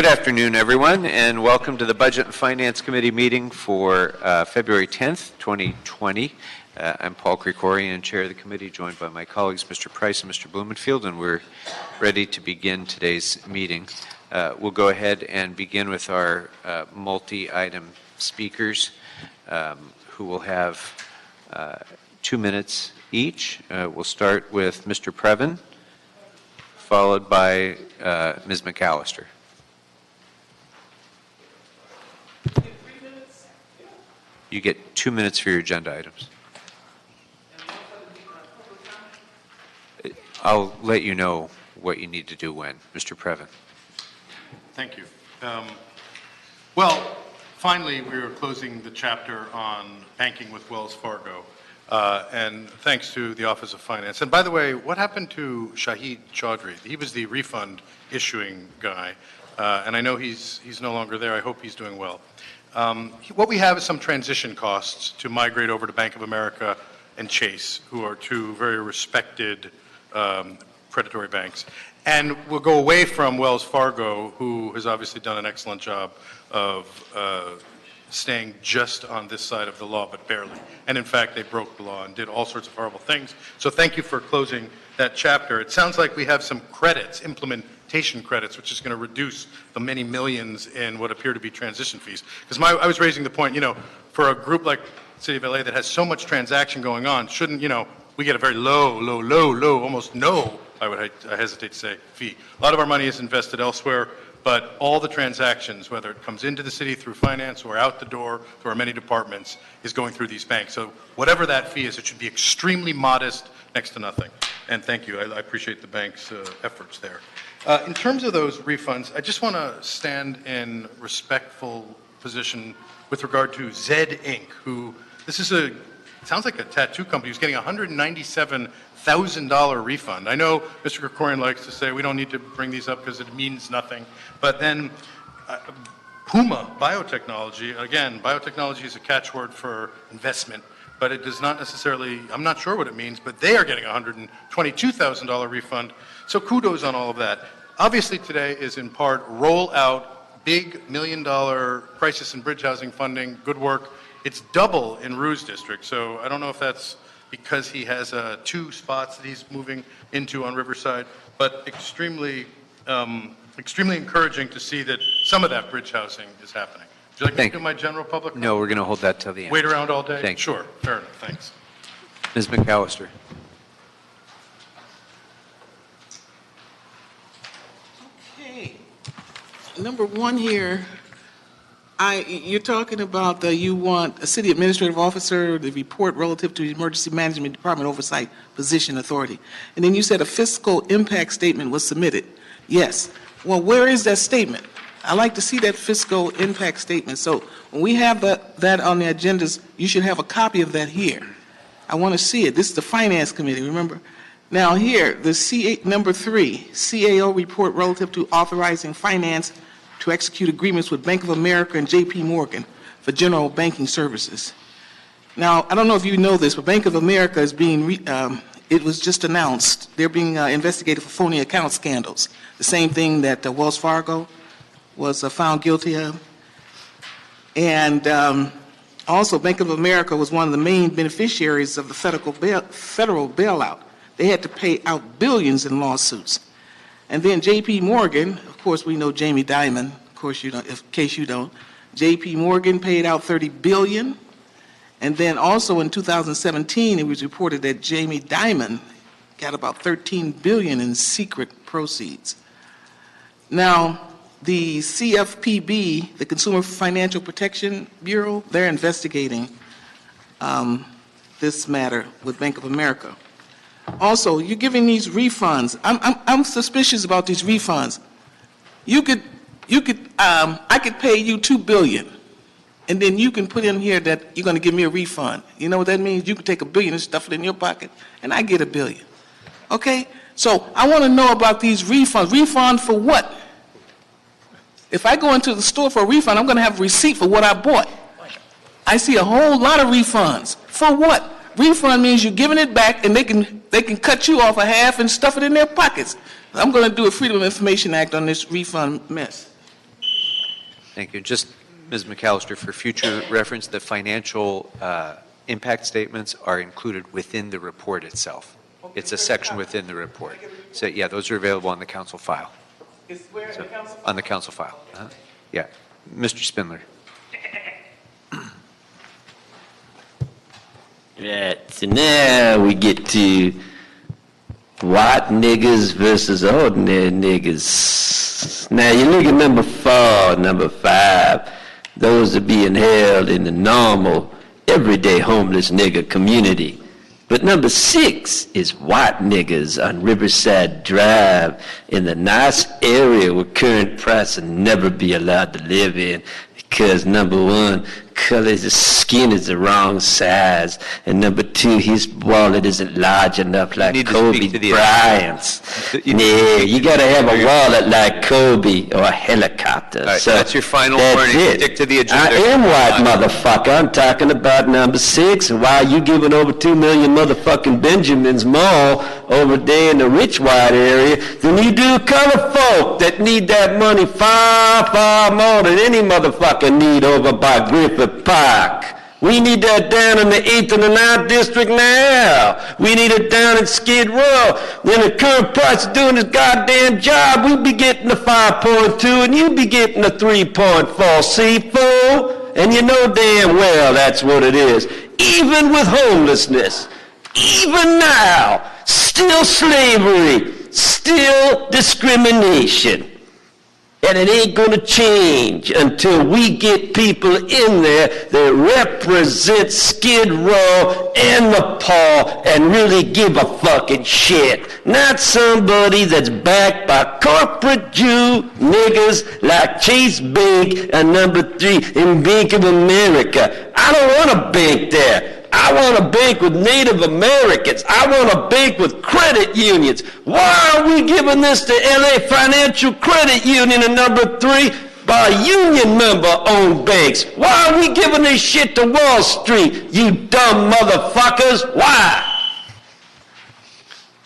afternoon, everyone, and welcome to the Budget and Finance Committee meeting for February 10th, 2020. I'm Paul Krikorian, Chair of the committee, joined by my colleagues, Mr. Price and Mr. Blumenfield, and we're ready to begin today's meeting. We'll go ahead and begin with our multi-item speakers, who will have 2 minutes each. We'll start with Mr. Previn, followed by Ms. McAllister. You get 2 minutes for your agenda items. I'll let you know what you need to do when. Mr. Previn. Thank you. Well, finally, we are closing the chapter on banking with Wells Fargo. And thanks to the Office of Finance. And by the way, what happened to Shahid Chaudhry? He was the refund issuing guy. And I know he's no longer there. I hope he's doing well. What we have is some transition costs to migrate over to Bank of America and Chase, who are two very respected predatory banks. And we'll go away from Wells Fargo, who has obviously done an excellent job of staying just on this side of the law, but barely. And in fact, they broke the law and did all sorts of horrible things. So thank you for closing that chapter. It sounds like we have some credits, implementation credits, which is going to reduce the many millions in what appear to be transition fees. Because I was raising the point, for a group like City of LA that has so much transaction going on, shouldn't, we get a very low, almost no, I hesitate to say, fee. A lot of our money is invested elsewhere, but all the transactions, whether it comes into the city through finance or out the door through our many departments, is going through these banks. So whatever that fee is, it should be extremely modest, next to nothing. And thank you. I appreciate the bank's efforts there. In terms of those refunds, I just want to stand in respectful position with regard to Zed Inc., who, sounds like a tattoo company, who's getting a $197,000 refund. I know Mr. Krikorian likes to say we don't need to bring these up because it means nothing, but then Puma Biotechnology, again, biotechnology is a catchword for investment, but it does not necessarily, I'm not sure what it means, but they are getting a $122,000 refund. So kudos on all of that. Obviously today is in part roll out big $1 million crisis and bridge housing funding, good work. It's double in Rue's district, so I don't know if that's because he has 2 spots that he's moving into on Riverside, but extremely encouraging to see that some of that bridge housing is happening. Would you like me to do my general public? No, we're going to hold that till the end. Wait around all day? Thanks. Sure, fair enough, thanks. Ms. McAllister. Okay. Number one here, you're talking about you want a city administrative officer to report relative to the Emergency Management Department Oversight Position Authority. And then you said a fiscal impact statement was submitted. Yes. Well, where is that statement? I like to see that fiscal impact statement. So when we have that on the agendas, you should have a copy of that here. I want to see it. This is the Finance Committee, remember? Now here, the number 3, CAO report relative to authorizing finance to execute agreements with Bank of America and JP Morgan for general banking services. Now, I don't know if you know this, but Bank of America is being, it was just announced, they're being investigated for phony account scandals. The same thing that Wells Fargo was found guilty of. And also, Bank of America was one of the main beneficiaries of the federal bailout. They had to pay out billions in lawsuits. And then JP Morgan, of course we know Jamie Dimon, of course you don't, in case you don't, JP Morgan paid out $30 billion. And then also in 2017, it was reported that Jamie Dimon got about $13 billion in secret proceeds. Now, the CFPB, the Consumer Financial Protection Bureau, they're investigating this matter with Bank of America. Also, you're giving these refunds. I'm suspicious about these refunds. I could pay you $2 billion, and then you can put in here that you're going to give me a refund. You know what that means? You can take $1 billion and stuff it in your pocket, and I get $1 billion. Okay? So I want to know about these refunds. Refund for what? If I go into the store for a refund, I'm going to have a receipt for what I bought. I see a whole lot of refunds. For what? Refund means you're giving it back, and they can cut you off a half and stuff it in their pockets. I'm going to do a Freedom of Information Act on this refund mess. Thank you. Just, Ms. McAllister, for future reference, the financial impact statements are included within the report itself. It's a section within the report. So, yeah, those are available on the council file. Is where So, the council? on the council file. Yeah. Mr. Spindler. Right, so now we get to white niggas versus ordinary niggas. Now you look at number 4, number 5, those are being held in the normal, everyday homeless nigga community. But number 6 is white niggas on Riverside Drive in the nice area where current price will never be allowed to live in because number 1, color his skin is the wrong size, and number 2, his wallet isn't large enough like Kobe Bryant's. Yeah, you gotta have a wallet like Kobe or a helicopter. Right, so that's your final that's warning. it. Stick to the agenda. I am white, motherfucker. I'm talking about number 6. And why you giving over 2 million motherfucking Benjamins more over there in the rich white area than you do color folk that need that money far, far more than any motherfucker need over by Griffith Park. We need that down in the 8th and the 9th district now. We need it down in Skid Row. When the current price is doing his goddamn job, we be getting the 5.2 and you be getting the 3.4. See, fool? And you know damn well that's what it is. Even with homelessness, even now, still slavery, still discrimination. And it ain't going to change until we get people in there that represent Skid Row and the poor and really give a fucking shit. Not somebody that's backed by corporate Jew niggas like Chase Bank and number 3 in Bank of America. I don't want a bank there. I want a bank with Native Americans. I want a bank with credit unions. Why are we giving this to LA Financial Credit Union and number 3 by union member-owned banks? Why are we giving this shit to Wall Street, you dumb motherfuckers? Why?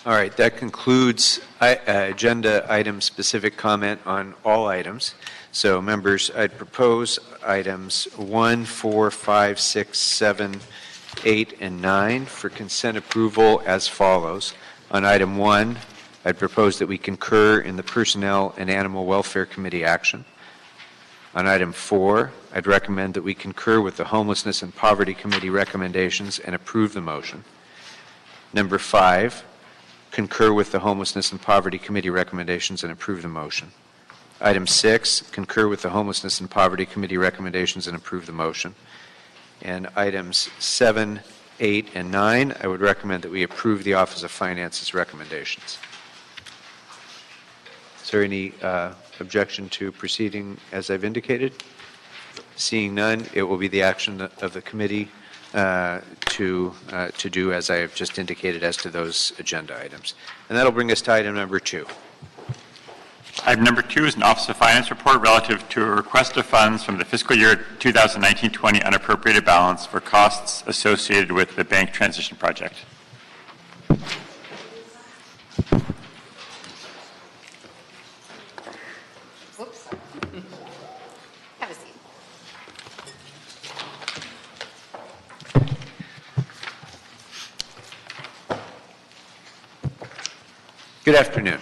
All right, that concludes agenda item-specific comment on all items. So, members, I'd propose items 1, 4, 5, 6, 7, 8, and 9 for consent approval as follows. On item 1, I'd propose that we concur in the Personnel and Animal Welfare Committee action. On item 4, I'd recommend that we concur with the Homelessness and Poverty Committee recommendations and approve the motion. Number 5, concur with the Homelessness and Poverty Committee recommendations and approve the motion. Item 6, concur with the Homelessness and Poverty Committee recommendations and approve the motion. And items 7, 8, and 9, I would recommend that we approve the Office of Finance's recommendations. Is there any objection to proceeding as I've indicated? Seeing none, it will be the action of the committee to do as I have just indicated as to those agenda items. And that'll bring us to item number 2. Item number 2 is an Office of Finance report relative to a request of funds from the fiscal year 2019-20 unappropriated balance for costs associated with the bank transition project. Whoops. Have a seat. Good afternoon.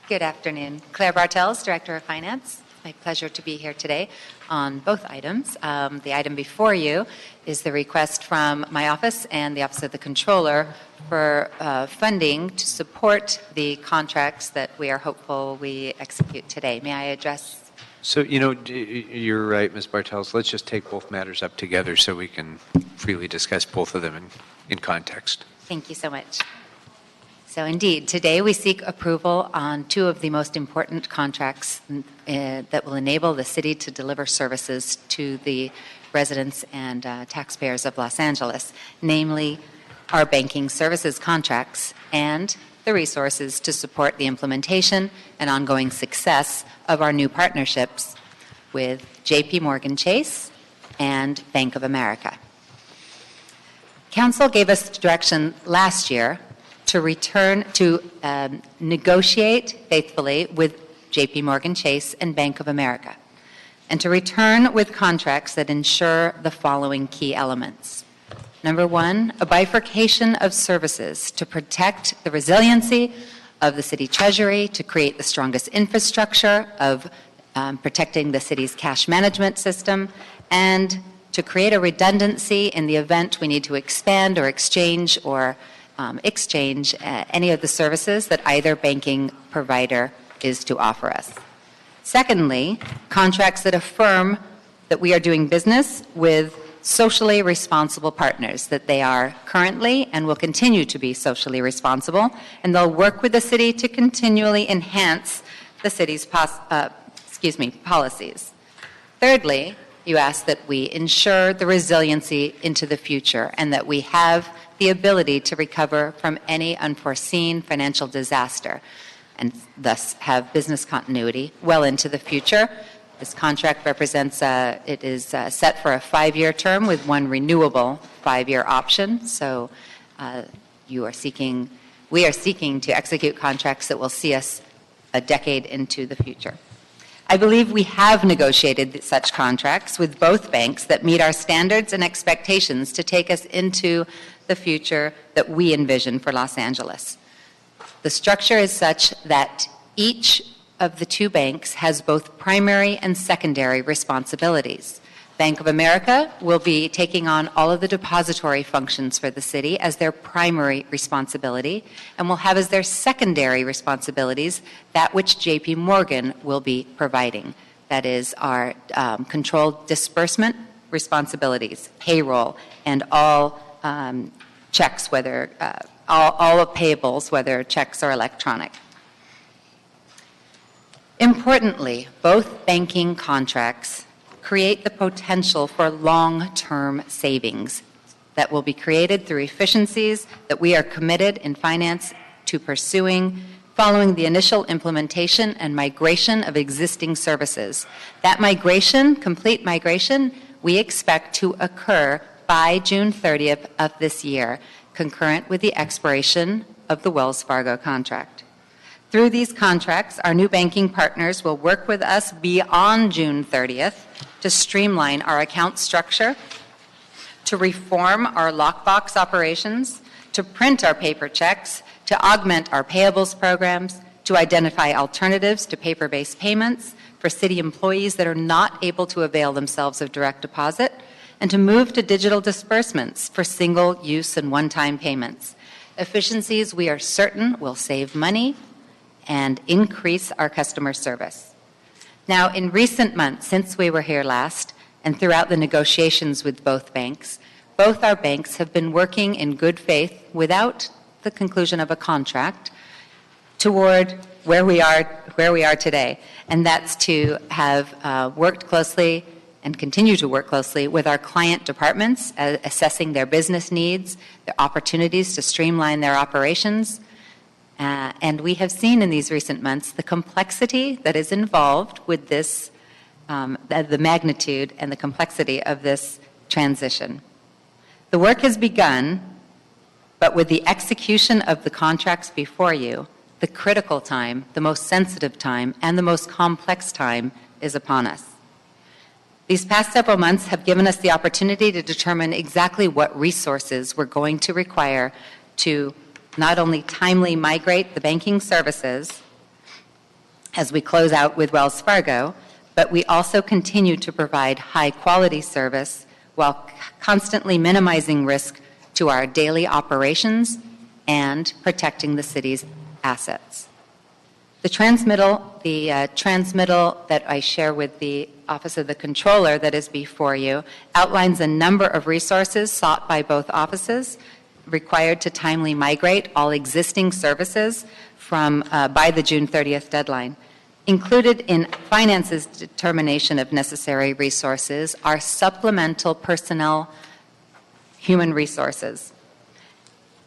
Good afternoon. Claire Bartels, Director of Finance. It's my pleasure to be here today on both items. The item before you is the request from my office and the Office of the Controller for funding to support the contracts that we are hopeful we execute today. May I address? So, you know, you're right, Ms. Bartels. Let's just take both matters up together so we can freely discuss both of them in context. Thank you so much. So indeed, today we seek approval on 2 of the most important contracts that will enable the city to deliver services to the residents and taxpayers of Los Angeles, namely our banking services contracts and the resources to support the implementation and ongoing success of our new partnerships with JP Morgan Chase and Bank of America. Council gave us direction last year to return to negotiate faithfully with JP Morgan Chase and Bank of America. and to return with contracts that ensure the following key elements. Number one, a bifurcation of services to protect the resiliency of the city treasury, to create the strongest infrastructure of protecting the city's cash management system, and to create a redundancy in the event we need to expand or exchange any of the services that either banking provider is to offer us. Secondly, contracts that affirm that we are doing business with socially responsible partners, that they are currently and will continue to be socially responsible, and they'll work with the city to continually enhance the city's policies. Thirdly, you asked that we ensure the resiliency into the future and that we have the ability to recover from any unforeseen financial disaster and thus have business continuity well into the future. This contract represents, it is set for a 5-year term with one renewable 5-year option. So we are seeking to execute contracts that will see us a decade into the future. I believe we have negotiated such contracts with both banks that meet our standards and expectations to take us into the future that we envision for Los Angeles. The structure is such that each of the two banks has both primary and secondary responsibilities. Bank of America will be taking on all of the depository functions for the city as their primary responsibility and will have as their secondary responsibilities that which JP Morgan will be providing. That is our controlled disbursement responsibilities, payroll, and all checks, whether all of payables, whether checks or electronic. Importantly, both banking contracts create the potential for long-term savings that will be created through efficiencies that we are committed in finance to pursuing following the initial implementation and migration of existing services. That migration, complete migration, we expect to occur by June 30th of this year, concurrent with the expiration of the Wells Fargo contract. Through these contracts, our new banking partners will work with us beyond June 30th to streamline our account structure, to reform our lockbox operations, to print our paper checks, to augment our payables programs, to identify alternatives to paper-based payments for city employees that are not able to avail themselves of direct deposit, and to move to digital disbursements for single-use and one-time payments. Efficiencies we are certain will save money and increase our customer service. Now, in recent months, since we were here last, and throughout the negotiations with both banks, both our banks have been working in good faith without the conclusion of a contract toward where we are today, and that's to have worked closely and continue to work closely with our client departments, assessing their business needs, their opportunities to streamline their operations. And we have seen in these recent months the complexity that is involved with this, the magnitude and the complexity of this transition. The work has begun, but with the execution of the contracts before you, the critical time, the most sensitive time, and the most complex time is upon us. These past several months have given us the opportunity to determine exactly what resources we're going to require to not only timely migrate the banking services as we close out with Wells Fargo, but we also continue to provide high-quality service while constantly minimizing risk to our daily operations and protecting the city's assets. The transmittal that I share with the Office of the Controller that is before you outlines a number of resources sought by both offices required to timely migrate all existing services by the June 30th deadline. Included in Finance's determination of necessary resources are supplemental personnel human resources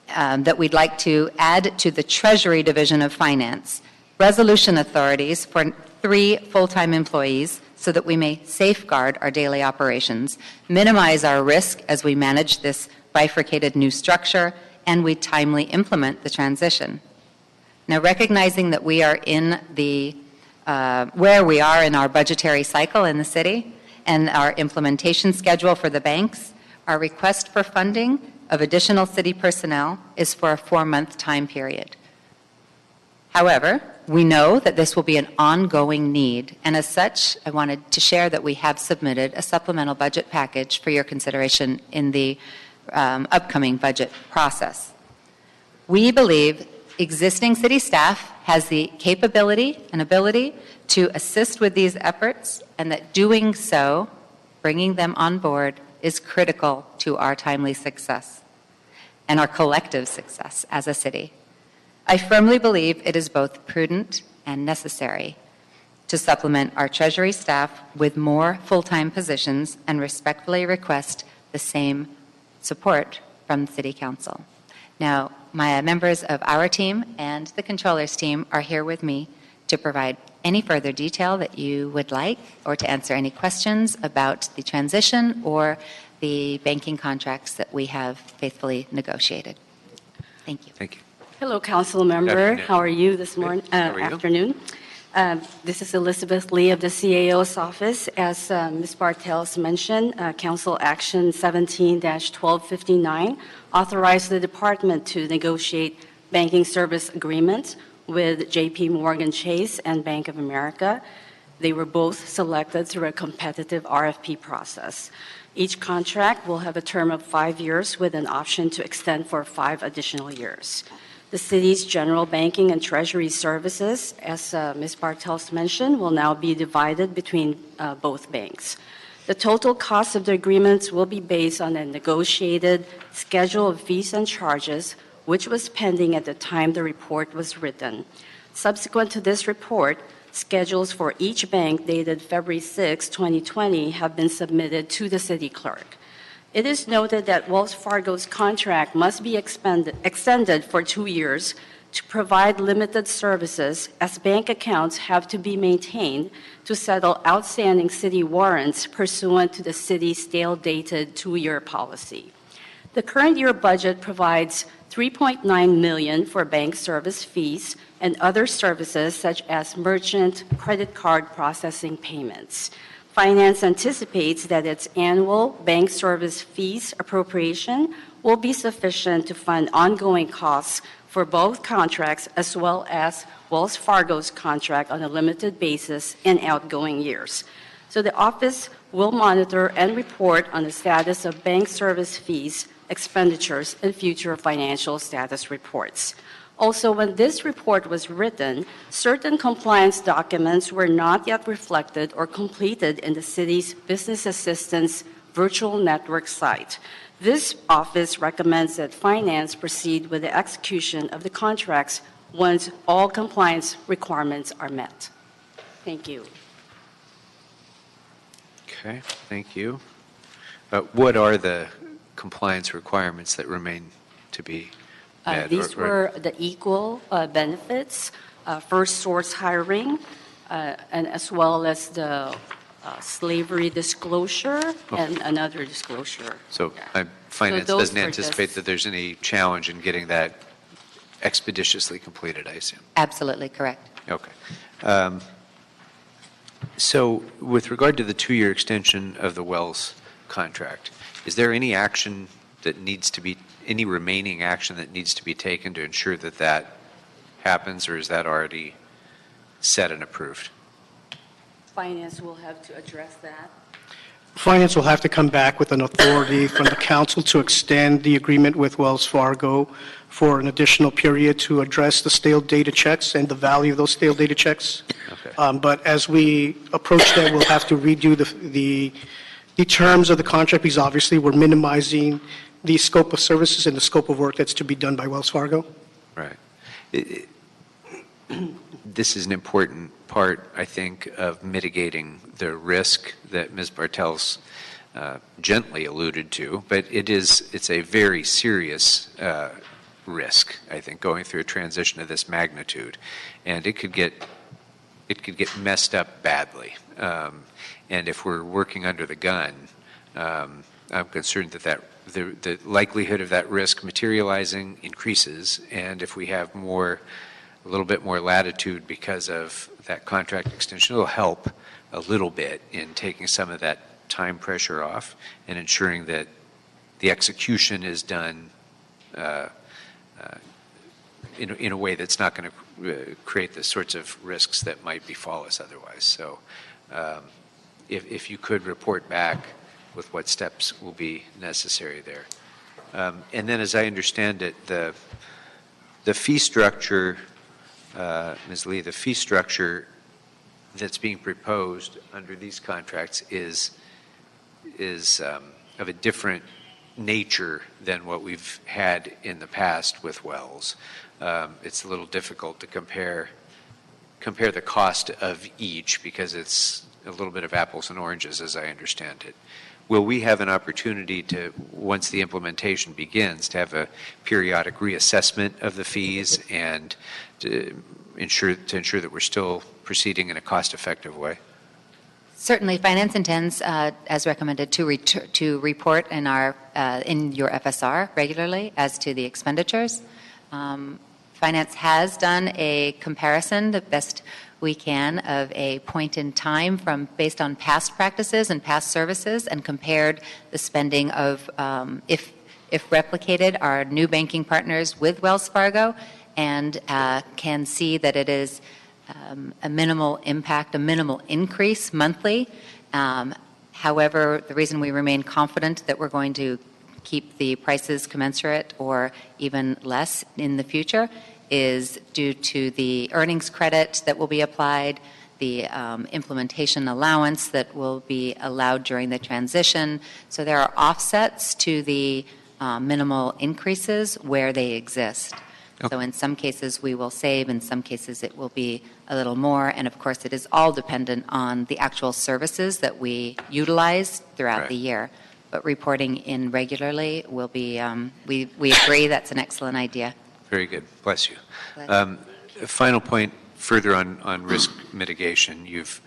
that we'd like to add to the Treasury Division of Finance, resolution authorities for 3 full-time employees so that we may safeguard our daily operations, minimize our risk as we manage this bifurcated new structure, and we timely implement the transition. Now, recognizing that we are in the where we are in our budgetary cycle in the city and our implementation schedule for the banks, our request for funding of additional city personnel is for a 4-month time period. However, we know that this will be an ongoing need, and as such, I wanted to share that we have submitted a supplemental budget package for your consideration in the upcoming budget process. We believe existing city staff has the capability and ability to assist with these efforts, and that doing so, bringing them on board, is critical to our timely success and our collective success as a city. I firmly believe it is both prudent and necessary to supplement our Treasury staff with more full-time positions and respectfully request the same support from the City Council. Now, my members of our team and the Controller's team are here with me to provide any further detail that you would like or to answer any questions about the transition or the banking contracts that we have faithfully negotiated. Thank you. Thank you. Hello, council member. afternoon. How are you this morning? How are you? Afternoon. This is Elizabeth Lee of the CAO's office. As Ms. Bartels mentioned, Council Action 17-1259 authorized the department to negotiate banking service agreements with JP Morgan Chase and Bank of America. They were both selected through a competitive RFP process. Each contract will have a term of 5 years with an option to extend for 5 additional years. The city's general banking and treasury services, as Ms. Bartels mentioned, will now be divided between both banks. The total cost of the agreements will be based on a negotiated schedule of fees and charges, which was pending at the time the report was written. Subsequent to this report, schedules for each bank dated February 6, 2020 have been submitted to the city clerk. It is noted that Wells Fargo's contract must be extended for 2 years to provide limited services, as bank accounts have to be maintained to settle outstanding city warrants pursuant to the city's stale-dated 2-year policy. The current year budget provides $3.9 million for bank service fees and other services such as merchant credit card processing payments. Finance anticipates that its annual bank service fees appropriation will be sufficient to fund ongoing costs for both contracts as well as Wells Fargo's contract on a limited basis in outgoing years. So the office will monitor and report on the status of bank service fees, expenditures, and future financial status reports. Also, when this report was written, certain compliance documents were not yet reflected or completed in the city's business assistance virtual network site. This office recommends that finance proceed with the execution of the contracts once all compliance requirements are met. Thank you. Okay, thank you. What are the compliance requirements that remain to be met? These were the equal benefits, first source hiring, and as well as the slavery disclosure and another disclosure. So finance those doesn't were anticipate just- that there's any challenge in getting that expeditiously completed, I assume. Absolutely correct. Okay. So with regard to the 2-year extension of the Wells contract, is there any action that needs to be, any remaining action that needs to be taken to ensure that that happens, or is that already set and approved? Finance will have to address that. Finance will have to come back with an authority from the council to extend the agreement with Wells Fargo for an additional period to address the stale data checks and the value of those stale data checks. Okay. But as we approach that, we'll have to redo the terms of the contract, because obviously we're minimizing the scope of services and the scope of work that's to be done by Wells Fargo. Right. This is an important part, I think, of mitigating the risk that Ms. Bartels gently alluded to, but it's a very serious risk, I think, going through a transition of this magnitude, and it could get messed up badly. And if we're working under the gun, I'm concerned that the likelihood of that risk materializing increases, and if we have more little bit more latitude because of that contract extension. It'll help a little bit in taking some of that time pressure off and ensuring that the execution is done in a way that's not going to create the sorts of risks that might befall us otherwise. So if you could report back with what steps will be necessary there. And then as I understand it, the fee structure, Ms. Lee, the fee structure that's being proposed under these contracts is of a different nature than what we've had in the past with wells. It's a little difficult to compare the cost of each because it's a little bit of apples and oranges as I understand it. Will we have an opportunity to, once the implementation begins, to have a periodic reassessment of the fees and to ensure that we're still proceeding in a cost-effective way? Certainly, Finance intends, as recommended, to report in your FSR regularly as to the expenditures. Finance has done a comparison, the best we can, of a point in time based on past practices and past services, and compared the spending of, if replicated, our new banking partners with Wells Fargo, and can see that it is a minimal impact, a minimal increase monthly. However, the reason we remain confident that we're going to keep the prices commensurate or even less in the future is due to the earnings credit that will be applied, the implementation allowance that will be allowed during the transition. So there are offsets to the minimal increases where they exist. Okay. So in some cases we will save, in some cases it will be a little more, and of course it is all dependent on the actual services that we utilize throughout the year. But reporting in regularly will be, we agree that's an excellent idea. Very good. Bless you. Final point further on risk mitigation. You've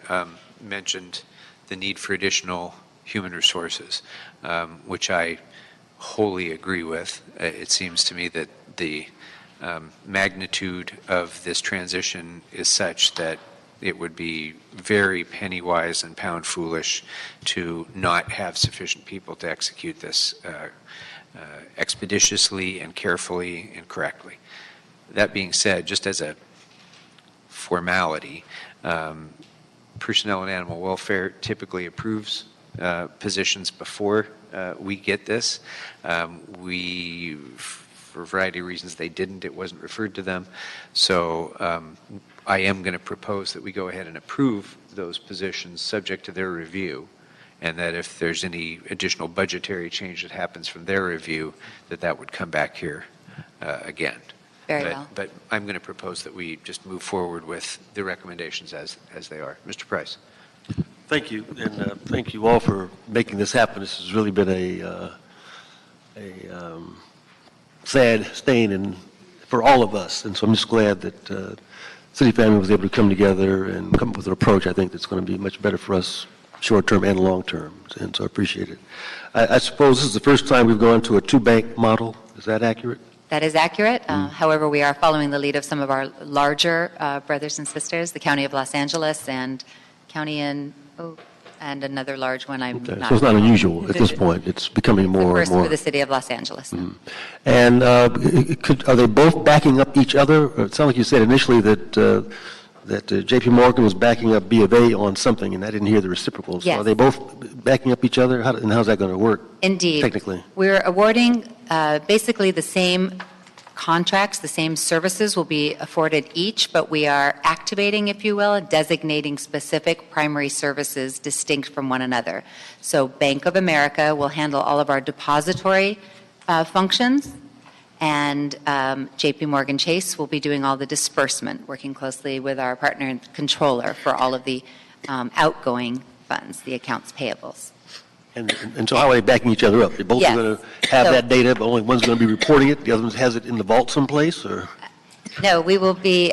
mentioned the need for additional human resources, which I wholly agree with. It seems to me that the magnitude of this transition is such that it would be very penny wise and pound foolish to not have sufficient people to execute this expeditiously and carefully and correctly. That being said, just as a formality, Personnel and Animal Welfare typically approves positions before we get this. For a variety of reasons, they didn't. It wasn't referred to them. So I am going to propose that we go ahead and approve those positions subject to their review, and that if there's any additional budgetary change that happens from their review, that would come back here again. Very well. But I'm going to propose that we just move forward with the recommendations as they are. Mr. Price. Thank you, and thank you all for making this happen. This has really been a sad stain for all of us, and so I'm just glad that City Family was able to come together and come up with an approach I think that's going to be much better for us short-term and long-term, and so I appreciate it. I suppose this is the first time we've gone to a two-bank model. Is that accurate? That is accurate. However, we are following the lead of some of our larger brothers and sisters, the County of Los Angeles and and another large one. Okay. So it's not unusual at this point. It's becoming more and more. First for the City of Los Angeles. And are they both backing up each other? It sounded like you said initially that J.P. Morgan was backing up B of A on something, and I didn't hear the reciprocal. Yes. So are they both backing up each other? And how's that going to work? Indeed. Technically. We're awarding basically the same contracts, the same services will be afforded each, but we are activating, if you will, designating specific primary services distinct from one another. So Bank of America will handle all of our depository functions, and J.P. Morgan Chase will be doing all the disbursement, working closely with our partner and controller for all of the outgoing funds, the accounts payables. And so how are they backing each other up? They both Yes. are going to have that data, but only one's going to be reporting it, the other one has it in the vault someplace, or? No, we will be,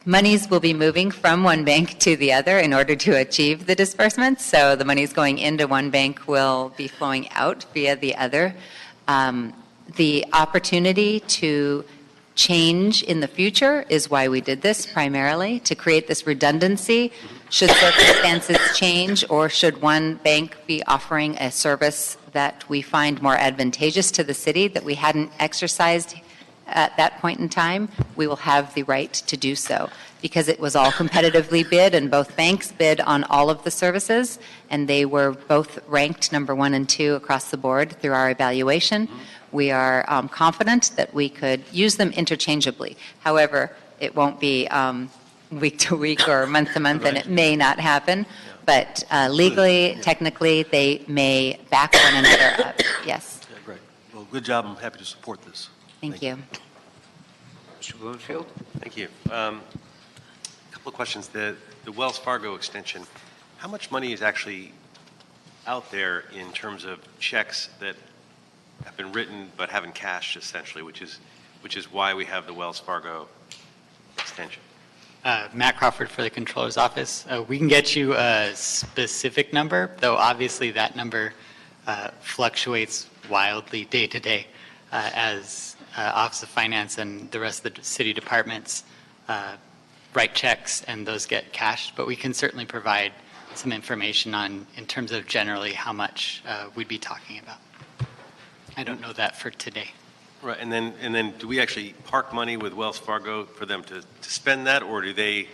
monies will be moving from one bank to the other in order to achieve the disbursements. So the monies going into one bank will be flowing out via the other. The opportunity to change in the future is why we did this primarily, to create this redundancy. Should circumstances change, or should one bank be offering a service that we find more advantageous to the city that we hadn't exercised at that point in time, we will have the right to do so. Because it was all competitively bid, and both banks bid on all of the services, and they were both ranked number 1 and 2 across the board through our evaluation. We are confident that we could use them interchangeably. However, it won't be week to week or month to month, and it may not happen. But legally, technically, they may back one another up. Yes. Yeah, great. Well, good job. I'm happy to support this. Thank you. Mr. Bloomfield? Thank you. A couple of questions. The Wells Fargo extension, how much money is actually out there in terms of checks that have been written but haven't cashed, essentially, which is why we have the Wells Fargo extension? Matt Crawford for the Controller's Office. We can get you a specific number, though obviously that number fluctuates wildly day to day as Office of Finance and the rest of the city departments write checks and those get cashed. But we can certainly provide some information on, in terms of generally how much we'd be talking about. I don't know that for today. Right, and then do we actually park money with Wells Fargo for them to spend that, or do they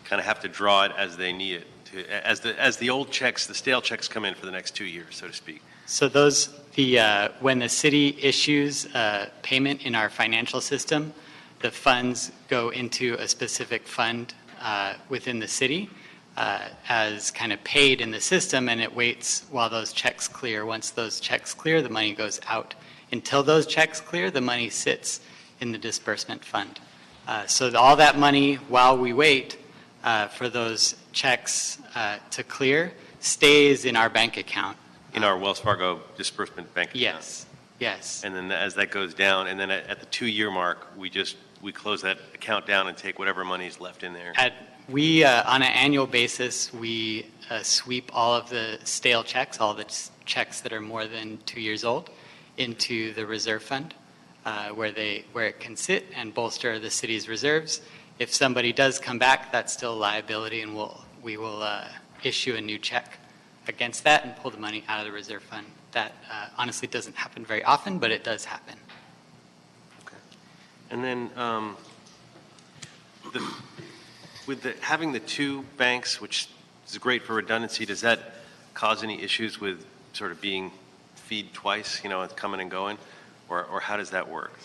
kind of have to draw it as they need it, as the old checks, the stale checks come in for the next 2 years, so to speak? So when the city issues payment in our financial system, the funds go into a specific fund within the city as kind of paid in the system, and it waits while those checks clear. Once those checks clear, the money goes out. Until those checks clear, the money sits in the disbursement fund. So all that money, while we wait for those checks to clear, stays in our bank account. In our Wells Fargo disbursement bank account? Yes, yes. And then as that goes down, and then at the 2-year mark, we close that account down and take whatever money's left in there? On an annual basis, we sweep all of the stale checks, all the checks that are more than 2 years old, into the reserve fund, where it can sit and bolster the city's reserves. If somebody does come back, that's still a liability, and we will issue a new check against that and pull the money out of the reserve fund. That honestly doesn't happen very often, but it does happen. Okay. And then having the 2 banks, which is great for redundancy, does that cause any issues with sort of being feed twice, it's coming and going, or how does that work?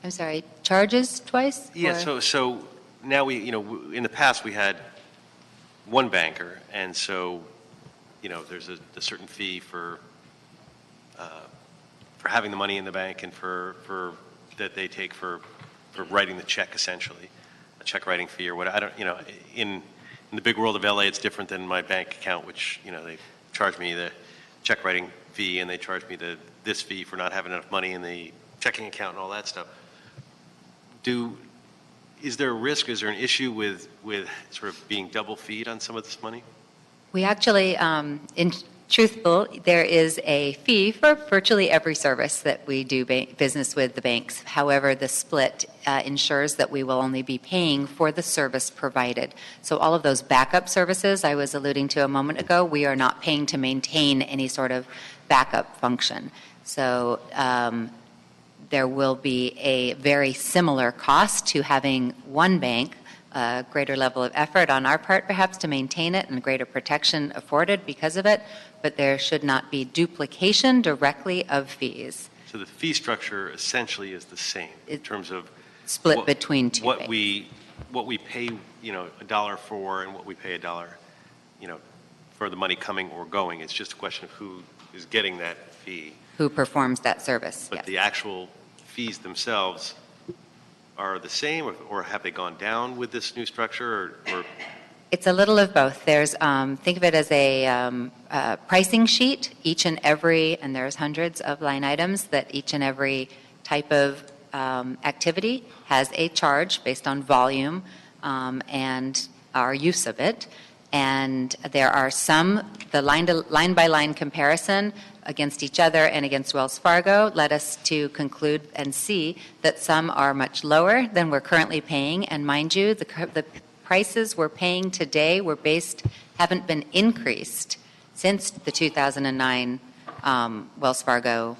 I'm sorry, charges twice? Yeah, or? so now we, in the past we had one banker, and so, there's a certain fee for having the money in the bank and for that they take for writing the check, essentially, a check writing fee or what. I don't, in the big world of LA, it's different than my bank account, which, they charge me the check writing fee and they charge me this fee for not having enough money in the checking account and all that stuff. Is there a risk, is there an issue with sort of being double feed on some of this money? We actually, in truthful, there is a fee for virtually every service that we do business with the banks. However, the split ensures that we will only be paying for the service provided. So all of those backup services I was alluding to a moment ago, we are not paying to maintain any sort of backup function. So there will be a very similar cost to having one bank, a greater level of effort on our part perhaps to maintain it and greater protection afforded because of it, but there should not be duplication directly of fees. So the fee structure essentially is the same in terms of split between 2 what banks. what we pay, $1 for and what we pay $1, for the money coming or going. It's just a question of who is getting that fee. Who performs that service, But yes. the actual fees themselves are the same, or have they gone down with this new structure, or It's a little of both. There's, think of it as a pricing sheet, each and every, and there's hundreds of line items that each and every type of activity has a charge based on volume and our use of it. And there are some, the line-by-line comparison against each other and against Wells Fargo led us to conclude and see that some are much lower than we're currently paying. And mind you, the prices we're paying today haven't been increased since the 2009 Wells Fargo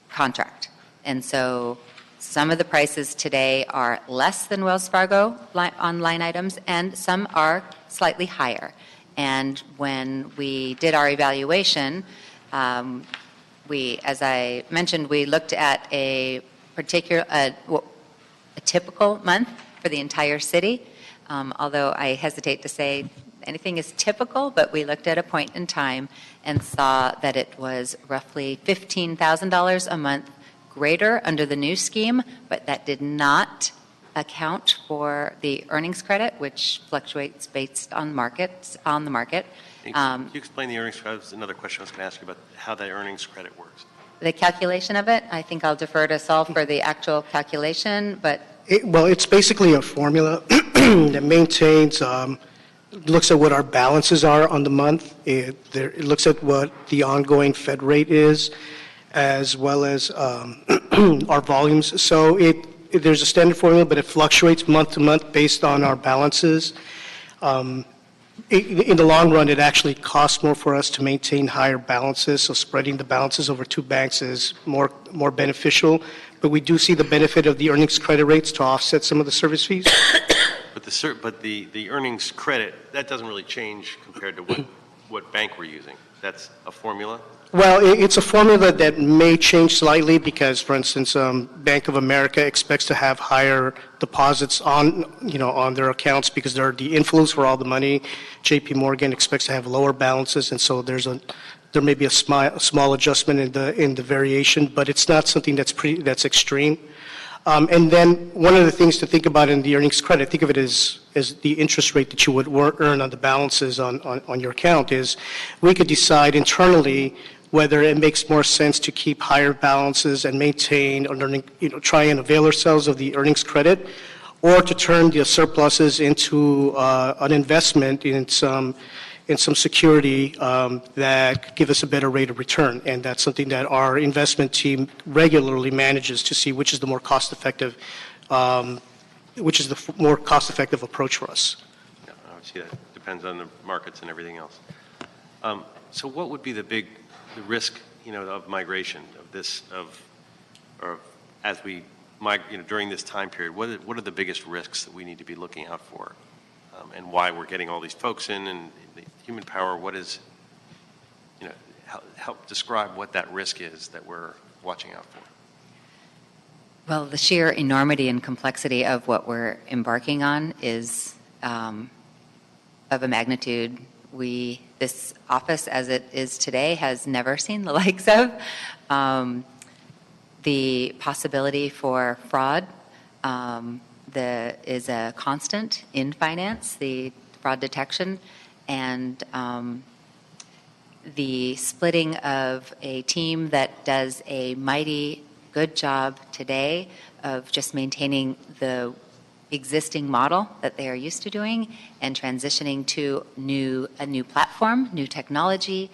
contract. And so some of the prices today are less than Wells Fargo on line items, and some are slightly higher. And when we did our evaluation, as I mentioned, we looked at a typical month for the entire city, although I hesitate to say anything is typical, but we looked at a point in time and saw that it was roughly $15,000 a month greater under the new scheme, but that did not account for the earnings credit, which fluctuates based on the market. Can you explain the earnings credit? That was another question I was going to ask you about how that earnings credit works. The calculation of it, I think I'll defer to Saul for the actual calculation, but It's basically a formula that maintains, looks at what our balances are on the month. It looks at what the ongoing Fed rate is, as well as our volumes. So there's a standard formula, but it fluctuates month to month based on our balances. In the long run, it actually costs more for us to maintain higher balances, so spreading the balances over two banks is more beneficial. But we do see the benefit of the earnings credit rates to offset some of the service fees. But the earnings credit, that doesn't really change compared to what bank we're using. That's a formula? Well, it's a formula that may change slightly because, for instance, Bank of America expects to have higher deposits on their accounts because they're the inflows for all the money. J.P. Morgan expects to have lower balances, and so there may be a small adjustment in the variation, but it's not something that's extreme. And then one of the things to think about in the earnings credit, think of it as the interest rate that you would earn on the balances on your account, is we could decide internally whether it makes more sense to keep higher balances and maintain, try and avail ourselves of the earnings credit, or to turn the surpluses into an investment in some security that could give us a better rate of return. And that's something that our investment team regularly manages to see which is the more cost-effective, approach for us. Yeah, obviously that depends on the markets and everything else. So what would be the risk, of migration of this, or as we migrate, during this time period? What are the biggest risks that we need to be looking out for, and why we're getting all these folks in and the human power? What is, help describe what that risk is that we're watching out for. well, the sheer enormity and complexity of what we're embarking on is of a magnitude this office, as it is today, has never seen the likes of. The possibility for fraud is a constant in finance, the fraud detection, and the splitting of a team that does a mighty good job today of just maintaining the existing model that they are used to doing and transitioning to a new platform, new technology,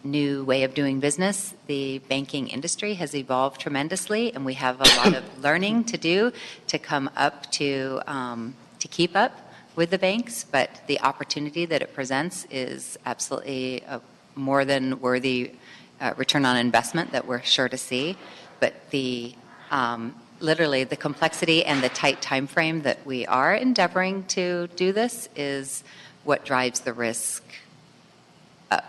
new way of doing business. The banking industry has evolved tremendously, and we have a lot of learning to do to come up to keep up with the banks, but the opportunity that it presents is absolutely a more than worthy return on investment that we're sure to see. But literally the complexity and the tight time frame that we are endeavoring to do this is what drives the risk up.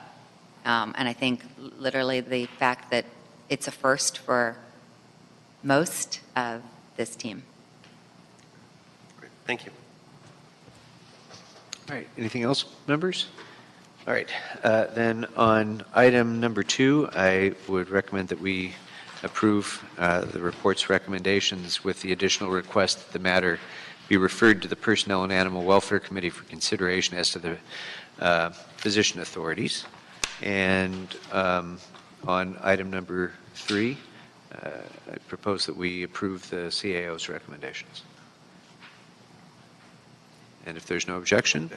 And I think literally the fact that it's a first for most of this team. Great. Thank you. All right, anything else, members? All right, then on item number 2, I would recommend that we approve the report's recommendations with the additional request that the matter be referred to the Personnel and Animal Welfare Committee for consideration as to the physician authorities. And on item number 3, I propose that we approve the CAO's recommendations. And if there's no objection,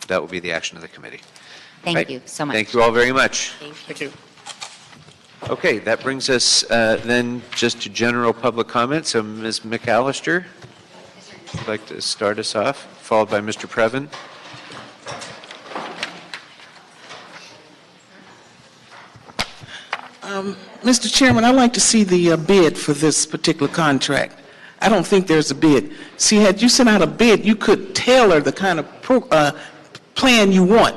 that will be the action of the committee. Thank Right. you so much. Thank you all very much. Thank you. Okay, that brings us then just to general public comment. So Ms. McAllister, would like to start us off, followed by Mr. Previn. Mr. Chairman, I'd like to see the bid for this particular contract. I don't think there's a bid. See, had you sent out a bid, you could tailor the kind of plan you want.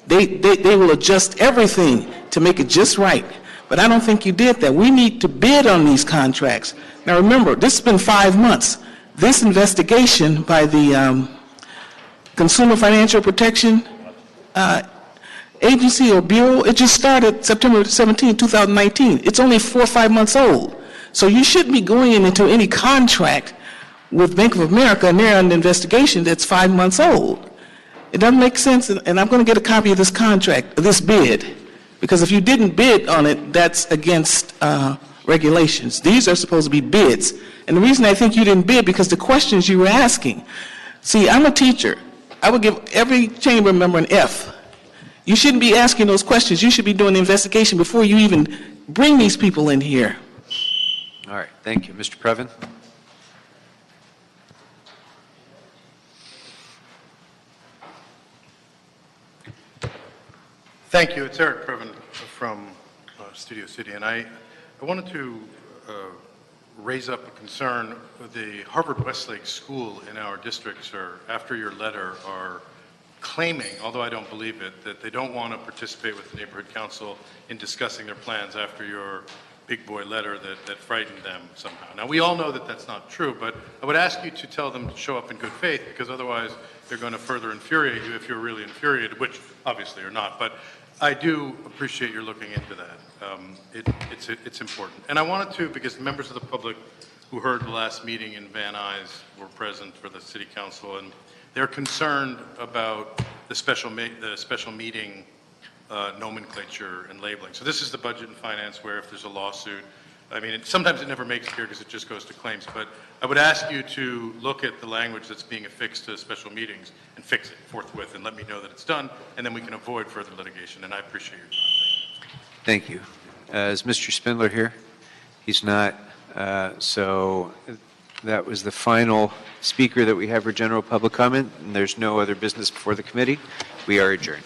They will adjust everything to make it just right. But I don't think you did that. We need to bid on these contracts. Now remember, this has been 5 months. This investigation by the Consumer Financial Protection Agency or Bureau, it just started September 17, 2019. It's only 4 or 5 months old. So you shouldn't be going into any contract with Bank of America and they're under investigation that's 5 months old. It doesn't make sense, and I'm going to get a copy of this contract, this bid, because if you didn't bid on it, that's against regulations. These are supposed to be bids. And the reason I think you didn't bid, because the questions you were asking. See, I'm a teacher. I would give every chamber member an F. You shouldn't be asking those questions. You should be doing the investigation before you even bring these people in here. All right, thank you. Mr. Previn? Thank you. It's Eric Previn from Studio City, and I wanted to raise up a concern. The Harvard Westlake School in our district, sir, after your letter, are claiming, although I don't believe it, that they don't want to participate with the neighborhood council in discussing their plans after your big boy letter that frightened them somehow. Now, we all know that that's not true, but I would ask you to tell them to show up in good faith, because otherwise they're going to further infuriate you if you're really infuriated, which obviously you're not. But I do appreciate your looking into that. It's important. And I wanted to, because members of the public who heard the last meeting in Van Nuys were present for the city council, and they're concerned about the special meeting nomenclature and labeling. So this is the budget and finance where if there's a lawsuit, I mean, sometimes it never makes it here because it just goes to claims, but I would ask you to look at the language that's being affixed to special meetings and fix it forthwith and let me know that it's done, and then we can avoid further litigation, and I appreciate your time. Thank you. Is Mr. Spindler here? He's not. So that was the final speaker that we have for general public comment, and there's no other business before the committee. We are adjourned.